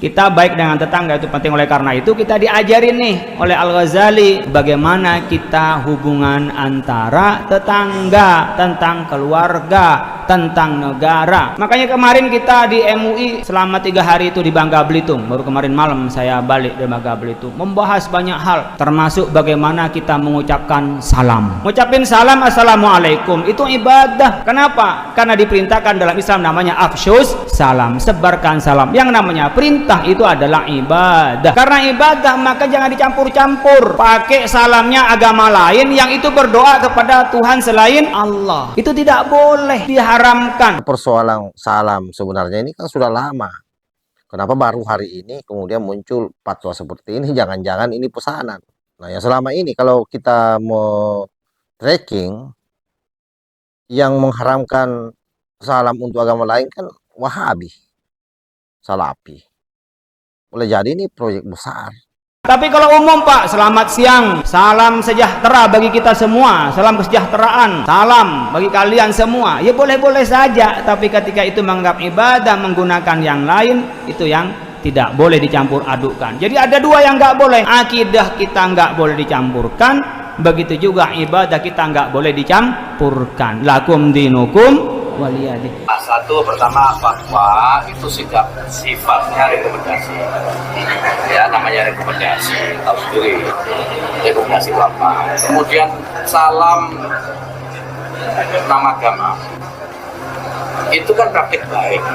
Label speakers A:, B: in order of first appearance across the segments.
A: Kita baik dengan tetangga itu penting. Oleh karena itu kita diajarin nih oleh Al-Ghazali bagaimana kita hubungan antara tetangga, tentang keluarga, tentang negara. Makanya kemarin kita di MUI selama 3 hari itu di Bangka Belitung, baru kemarin malam saya balik dari Bangka Belitung, membahas banyak hal termasuk bagaimana kita mengucapkan salam. Mengucapin salam, assalamualaikum, itu ibadah. Kenapa? Karena diperintahkan dalam Islam namanya afsyus salam, sebarkan salam. Yang namanya perintah itu adalah ibadah. Karena ibadah maka jangan dicampur-campur. Pakai salamnya agama lain yang itu berdoa kepada Tuhan selain Allah. Itu tidak boleh, diharamkan.
B: Persoalan salam sebenarnya ini kan sudah lama. Kenapa baru hari ini kemudian muncul fatwa seperti ini? Jangan-jangan ini pesanan. Nah, yang selama ini kalau kita mau tracking yang mengharamkan salam untuk agama lain kan Wahabi, Salafi. Boleh jadi ini proyek besar.
A: Tapi kalau umum Pak, selamat siang, salam sejahtera bagi kita semua, salam kesejahteraan, salam bagi kalian semua, ya boleh-boleh saja. Tapi ketika itu menganggap ibadah menggunakan yang lain, itu yang tidak boleh dicampur adukkan. Jadi ada dua yang nggak boleh. Akidah kita nggak boleh dicampurkan, begitu juga ibadah kita nggak boleh dicampurkan. Lakum dinukum waliyadin.
C: Satu, pertama fatwa itu sifatnya rekomendasi, ya namanya rekomendasi, tahu sendiri rekomendasi ulama. Kemudian salam nama agama itu kan praktik baik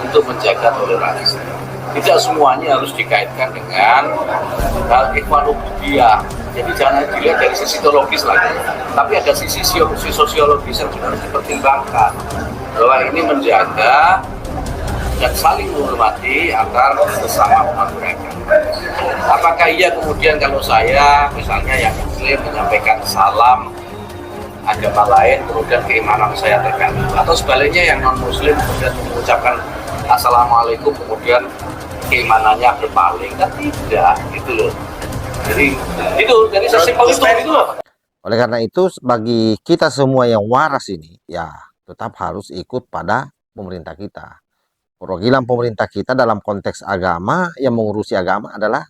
C: untuk menjaga toleransi. Tidak semuanya harus dikaitkan dengan hal ikhwanullah. Jadi jangan dilihat dari sisi teologis lagi, tapi ada sisi sosiologis yang juga harus dipertimbangkan, bahwa ini menjaga dan saling menghormati antar sesama umat mereka. Apakah iya kemudian kalau saya misalnya yang muslim menyampaikan salam agama lain kemudian keimanan saya terganggu, atau sebaliknya yang non muslim kemudian mengucapkan assalamualaikum kemudian keimanannya berpaling? Kan tidak, gitu loh. Jadi itu dari sesimpel itu loh.
B: Oleh karena itu bagi kita semua yang waras ini ya tetap harus ikut pada pemerintah kita. Perwakilan pemerintah kita dalam konteks agama yang mengurusi agama adalah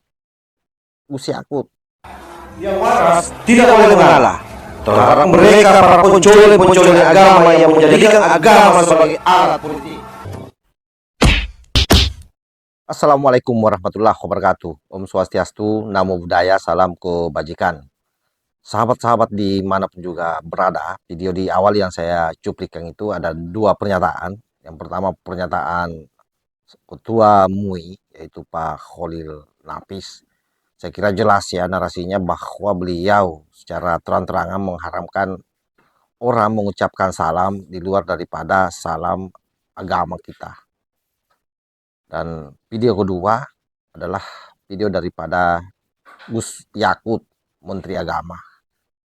B: Gus Yakut.
D: Yang waras tidak boleh mengalah terhadap mereka para pencoleng-pencoleng agama yang menjadikan agama sebagai alat politik.
B: Assalamualaikum warahmatullahi wabarakatuh. Om Swastiastu, Namo Buddhaya, salam kebajikan. Sahabat-sahabat dimanapun juga berada, video di awal yang saya cuplikan itu ada 2 pernyataan. Yang pertama pernyataan Ketua MUI, yaitu Pak Khalil Nafis. Saya kira jelas ya narasinya bahwa beliau secara terang-terangan mengharamkan orang mengucapkan salam di luar daripada salam agama kita. Dan video kedua adalah video daripada Gus Yakut, Menteri Agama,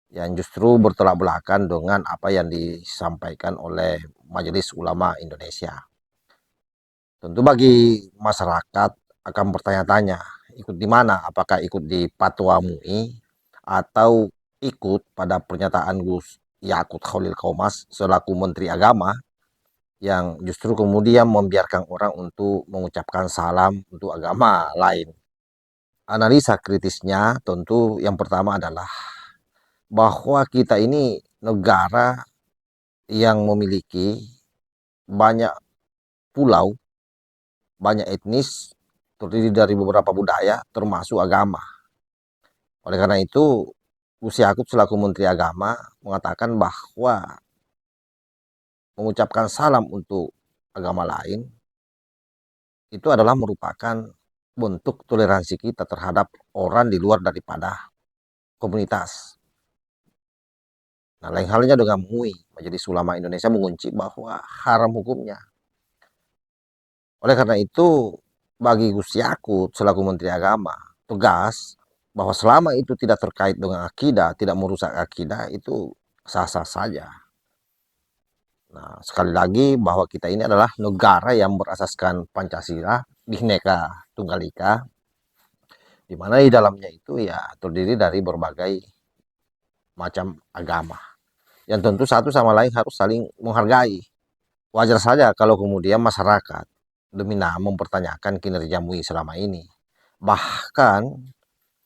B: yang justru bertolak belakang dengan apa yang disampaikan oleh Majelis Ulama Indonesia. Tentu bagi masyarakat akan bertanya-tanya, ikut di mana? Apakah ikut di fatwa MUI atau ikut pada pernyataan Gus Yakut Khalil Qomas selaku Menteri Agama yang justru kemudian membiarkan orang untuk mengucapkan salam untuk agama lain. Analisa kritisnya tentu yang pertama adalah bahwa kita ini negara yang memiliki banyak pulau, banyak etnis, terdiri dari beberapa budaya termasuk agama. Oleh karena itu, Gus Yakut selaku Menteri Agama mengatakan bahwa mengucapkan salam untuk agama lain itu adalah merupakan bentuk toleransi kita terhadap orang di luar daripada komunitas. Nah, lain halnya dengan MUI, Majelis Ulama Indonesia, mengunci bahwa haram hukumnya. Oleh karena itu, bagi Gus Yakut selaku Menteri Agama, tegas bahwa selama itu tidak terkait dengan akidah, tidak merusak akidah, itu sah-sah saja. Nah, sekali lagi bahwa kita ini adalah negara yang berasaskan Pancasila, Bhinneka Tunggal Ika, di mana di dalamnya itu ya terdiri dari berbagai macam agama, yang tentu satu sama lain harus saling menghargai. Wajar saja kalau kemudian masyarakat mempertanyakan kinerja MUI selama ini. Bahkan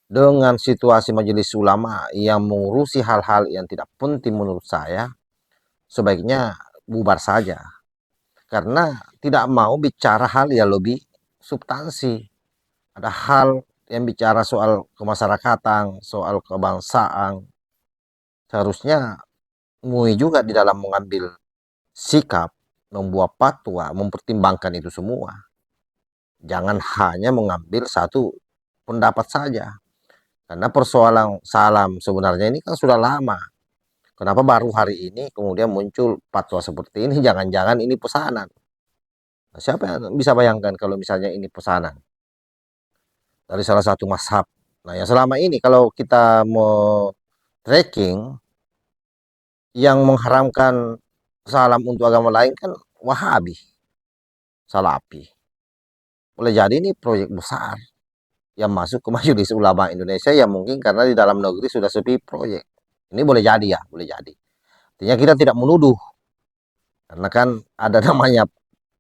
B: dengan situasi majelis ulama yang mengurusi hal-hal yang tidak penting menurut saya, sebaiknya bubar saja. Karena tidak mau bicara hal yang lebih substansi. Ada hal yang bicara soal kemasyarakatan, soal kebangsaan. Seharusnya MUI juga di dalam mengambil sikap, membuat fatwa, mempertimbangkan itu semua. Jangan hanya mengambil satu pendapat saja. Karena persoalan salam sebenarnya ini kan sudah lama. Kenapa baru hari ini kemudian muncul fatwa seperti ini? Jangan-jangan ini pesanan. Nah, siapa yang bisa bayangkan kalau misalnya ini pesanan dari salah satu mazhab? Nah, yang selama ini kalau kita mau tracking, yang mengharamkan salam untuk agama lain kan Wahabi, Salafi. Boleh jadi ini proyek besar yang masuk ke Majelis Ulama Indonesia yang mungkin karena di dalam negeri sudah sepi proyek. Ini boleh jadi ya, boleh jadi. Artinya kita tidak menuduh. Karena kan ada namanya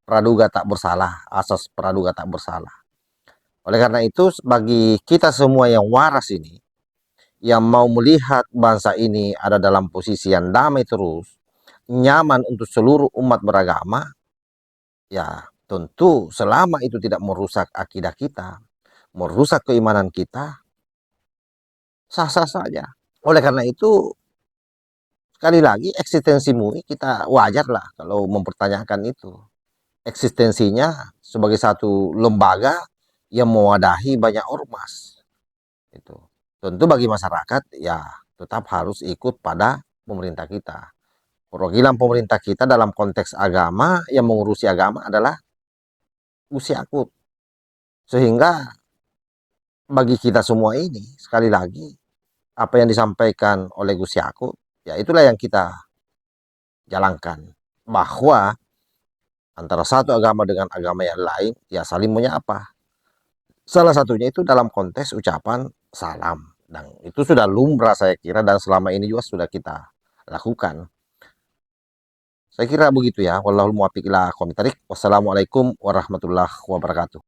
B: praduga tak bersalah, asas praduga tak bersalah. Oleh karena itu, bagi kita semua yang waras ini, yang mau melihat bangsa ini ada dalam posisi yang damai terus, nyaman untuk seluruh umat beragama, ya tentu selama itu tidak merusak akidah kita, merusak keimanan kita, sah-sah saja. Oleh karena itu, sekali lagi eksistensi MUI kita wajarlah kalau mempertanyakan itu. Eksistensinya sebagai satu lembaga yang mewadahi banyak ormas. Itu. Tentu bagi masyarakat ya tetap harus ikut pada pemerintah kita. Perwakilan pemerintah kita dalam konteks agama yang mengurusi agama adalah Gus Yakut. Sehingga bagi kita semua ini, sekali lagi, apa yang disampaikan oleh Gus Yakut, ya itulah yang kita jalankan. Bahwa antara satu agama dengan agama yang lain, ya saling menyapa. Salah satunya itu dalam konteks ucapan salam. Dan itu sudah lumrah saya kira, dan selama ini juga sudah kita lakukan. Saya kira begitu ya. Wallahul muwaffiq ila aqwamit thoriq. Wassalamualaikum warahmatullahi wabarakatuh.